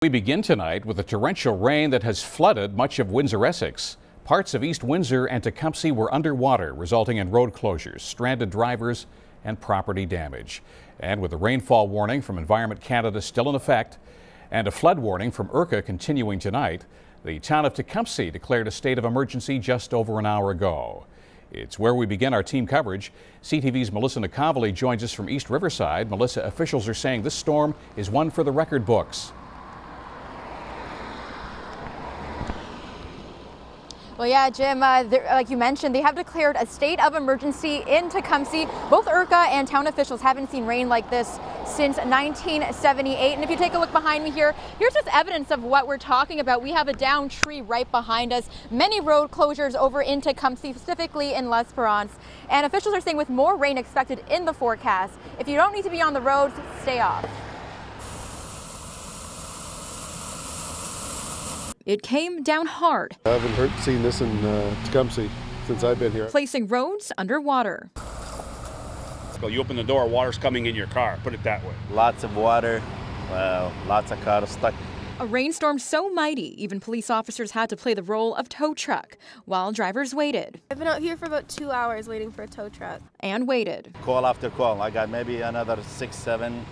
We begin tonight with a torrential rain that has flooded much of Windsor, Essex. Parts of East Windsor and Tecumseh were underwater, resulting in road closures, stranded drivers, and property damage. And with a rainfall warning from Environment Canada still in effect and a flood warning from IRCA continuing tonight, the town of Tecumseh declared a state of emergency just over an hour ago. It's where we begin our team coverage. CTV's Melissa Nakhavoly joins us from East Riverside. Melissa, officials are saying this storm is one for the record books. Well, yeah, Jim, like you mentioned, they have declared a state of emergency in Tecumseh. Both IRCA and town officials haven't seen rain like this since 1978. And if you take a look behind me here, here's just evidence of what we're talking about. We have a downed tree right behind us, many road closures over in Tecumseh, specifically in L'Esperance. And officials are saying with more rain expected in the forecast, if you don't need to be on the roads, stay off. It came down hard. I haven't seen this in Tecumseh since I've been here. Placing roads underwater. Well, you open the door, water's coming in your car, put it that way. Lots of water, lots of cars stuck. A rainstorm so mighty, even police officers had to play the role of tow truck while drivers waited. I've been out here for about 2 hours waiting for a tow truck. And waited. Call after call. I got maybe another 6, 7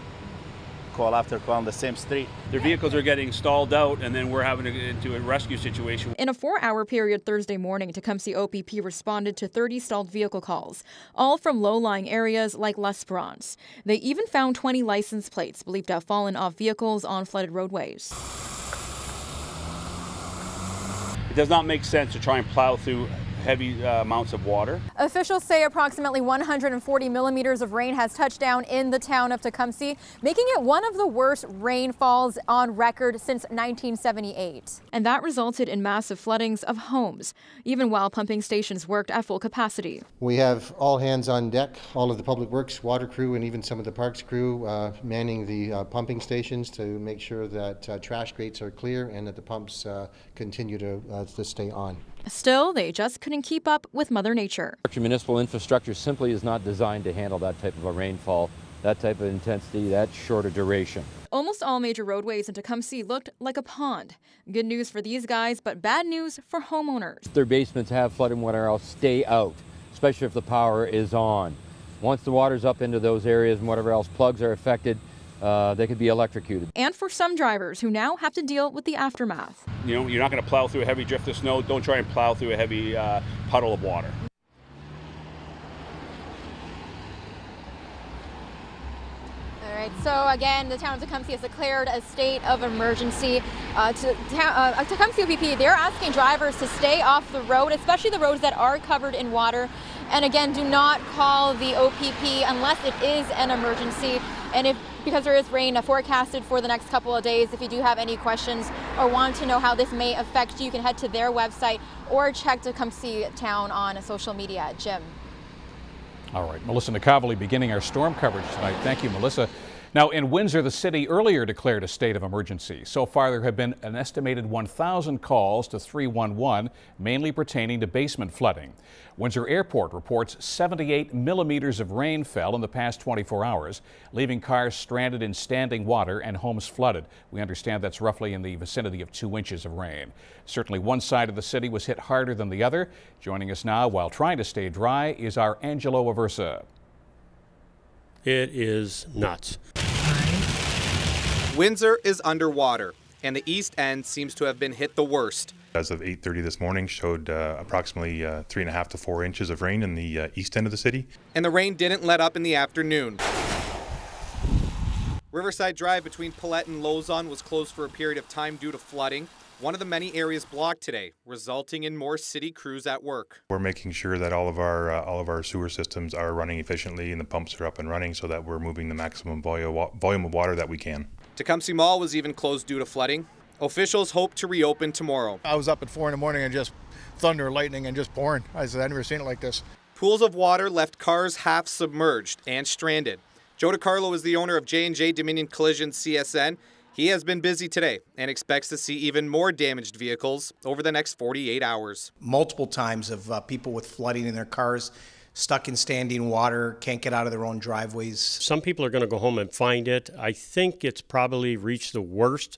call after call on the same street. Their vehicles are getting stalled out, and then we're having to get into a rescue situation. In a 4-hour period Thursday morning, Tecumseh OPP responded to 30 stalled vehicle calls, all from low-lying areas like L'Esperance. They even found 20 license plates believed to have fallen off vehicles on flooded roadways. It does not make sense to try and plow through heavy amounts of water. Officials say approximately 140 millimeters of rain has touched down in the town of Tecumseh, making it one of the worst rainfalls on record since 1978. And that resulted in massive floodings of homes, even while pumping stations worked at full capacity. We have all hands on deck, all of the public works, water crew, and even some of the parks crew manning the pumping stations to make sure that trash grates are clear and that the pumps continue to stay on. Still, they just couldn't keep up with Mother Nature. Municipal infrastructure simply is not designed to handle that type of a rainfall, that type of intensity, that shorter duration. Almost all major roadways in Tecumseh looked like a pond. Good news for these guys, but bad news for homeowners. Their basements have flooded and whatever else, stay out, especially if the power is on. Once the water's up into those areas and whatever else, plugs are affected, they could be electrocuted. And for some drivers who now have to deal with the aftermath. You know, you're not going to plow through a heavy drift of snow. Don't try and plow through a heavy puddle of water. All right, so again, the town of Tecumseh has declared a state of emergency. Tecumseh OPP, they're asking drivers to stay off the road, especially the roads that are covered in water. And again, do not call the OPP unless it is an emergency. And because there is rain forecasted for the next couple of days, if you do have any questions or want to know how this may affect you, you can head to their website or check Tecumseh Town on social media. Jim. All right, Melissa Nakhavoly beginning our storm coverage tonight. Thank you, Melissa. Now, in Windsor, the city earlier declared a state of emergency. So far, there have been an estimated 1,000 calls to 311, mainly pertaining to basement flooding. Windsor Airport reports 78 millimeters of rain fell in the past 24 hours, leaving cars stranded in standing water and homes flooded. We understand that's roughly in the vicinity of 2 inches of rain. Certainly one side of the city was hit harder than the other. Joining us now while trying to stay dry is our Angelo Aversa. It is nuts. Windsor is underwater, and the east end seems to have been hit the worst. As of 8:30 this morning, showed approximately 3.5 to 4 inches of rain in the east end of the city. And the rain didn't let up in the afternoon. Riverside Drive between Paulette and Lausanne was closed for a period of time due to flooding. One of the many areas blocked today, resulting in more city crews at work. We're making sure that all of our sewer systems are running efficiently and the pumps are up and running so that we're moving the maximum volume of water that we can. Tecumseh Mall was even closed due to flooding. Officials hope to reopen tomorrow. I was up at 4 in the morning and just thunder, lightning, and just pouring. I said, I've never seen it like this. Pools of water left cars half submerged and stranded. Joe DiCarlo is the owner of J&J Dominion Collision CSN. He has been busy today and expects to see even more damaged vehicles over the next 48 hours. Multiple times of people with flooding in their cars, stuck in standing water, can't get out of their own driveways. Some people are going to go home and find it. I think it's probably reached the worst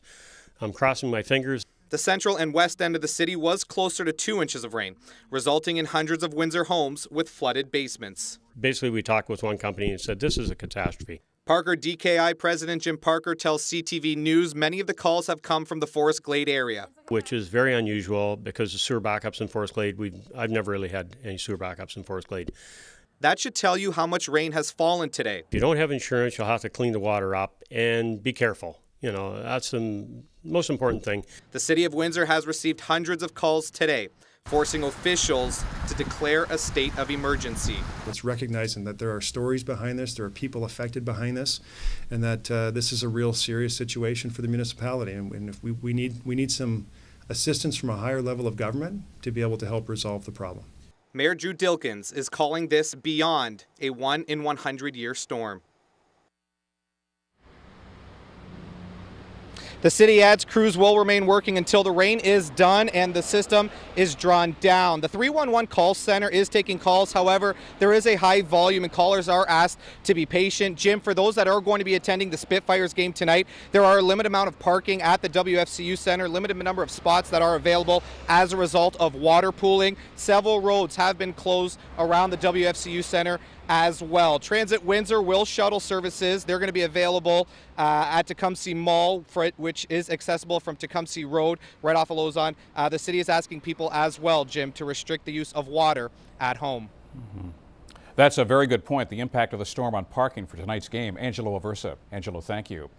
I'm crossing my fingers. The central and west end of the city was closer to 2 inches of rain, resulting in hundreds of Windsor homes with flooded basements. Basically, we talked with one company and said this is a catastrophe. Parker DKI President Jim Parker tells CTV News many of the calls have come from the Forest Glade area, which is very unusual because of sewer backups in Forest Glade. I've never really had any sewer backups in Forest Glade. That should tell you how much rain has fallen today. If you don't have insurance, you'll have to clean the water up and be careful. You know, that's the most important thing. The city of Windsor has received hundreds of calls today, forcing officials to declare a state of emergency. It's recognizing that there are stories behind this, there are people affected behind this, and that this is a real serious situation for the municipality. And if we need some assistance from a higher level of government to be able to help resolve the problem. Mayor Drew Dilkins is calling this beyond a 1-in-100-year storm. The city adds crews will remain working until the rain is done and the system is drawn down. The 311 call center is taking calls. However, there is a high volume and callers are asked to be patient. Jim, for those that are going to be attending the Spitfires game tonight, there are a limited amount of parking at the WFCU Center, limited number of spots that are available as a result of water pooling. Several roads have been closed around the WFCU Center as well. Transit Windsor will shuttle services. They're going to be available at Tecumseh Mall, which is accessible from Tecumseh Road, right off of Lausanne. The city is asking people as well, Jim, to restrict the use of water at home. That's a very good point, the impact of the storm on parking for tonight's game. Angelo Aversa. Angelo, thank you.